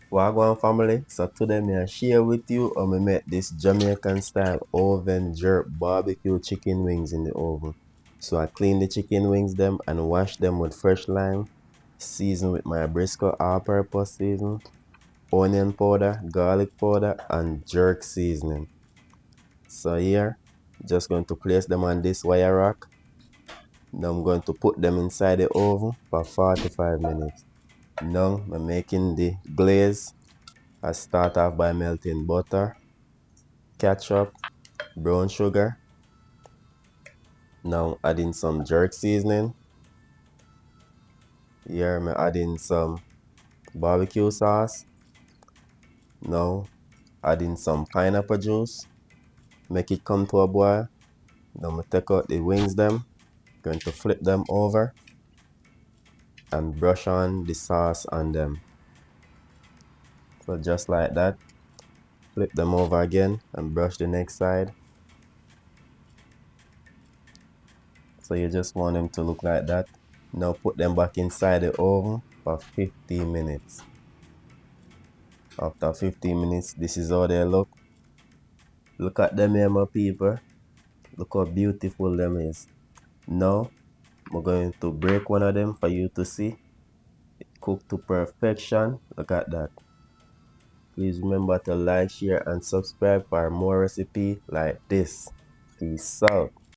Wagwan family, so today me I share with you how me make this Jamaican style oven jerk barbecue chicken wings in the oven. So I clean the chicken wings them and wash them with fresh lime, season with my Briscoe all-purpose season, onion powder, garlic powder and jerk seasoning. So here, just going to place them on this wire rack. Now I'm going to put them inside the oven for 45 minutes. Now I'm making the glaze. I start off by melting butter, ketchup, brown sugar. Now adding some jerk seasoning. Here I'm adding some barbecue sauce. Now adding some pineapple juice. Make it come to a boil. Now I take out the wings them. Going to flip them over and brush on the sauce on them. So just like that. Flip them over again and brush the next side. So you just want them to look like that. Now put them back inside the oven for 15 minutes. After 15 minutes, this is how they look. Look at them here, my people. Look how beautiful them is. Now, I'm going to break one of them for you to see. It cooked to perfection. Look at that. Please remember to like, share, and subscribe for more recipe like this. Peace out.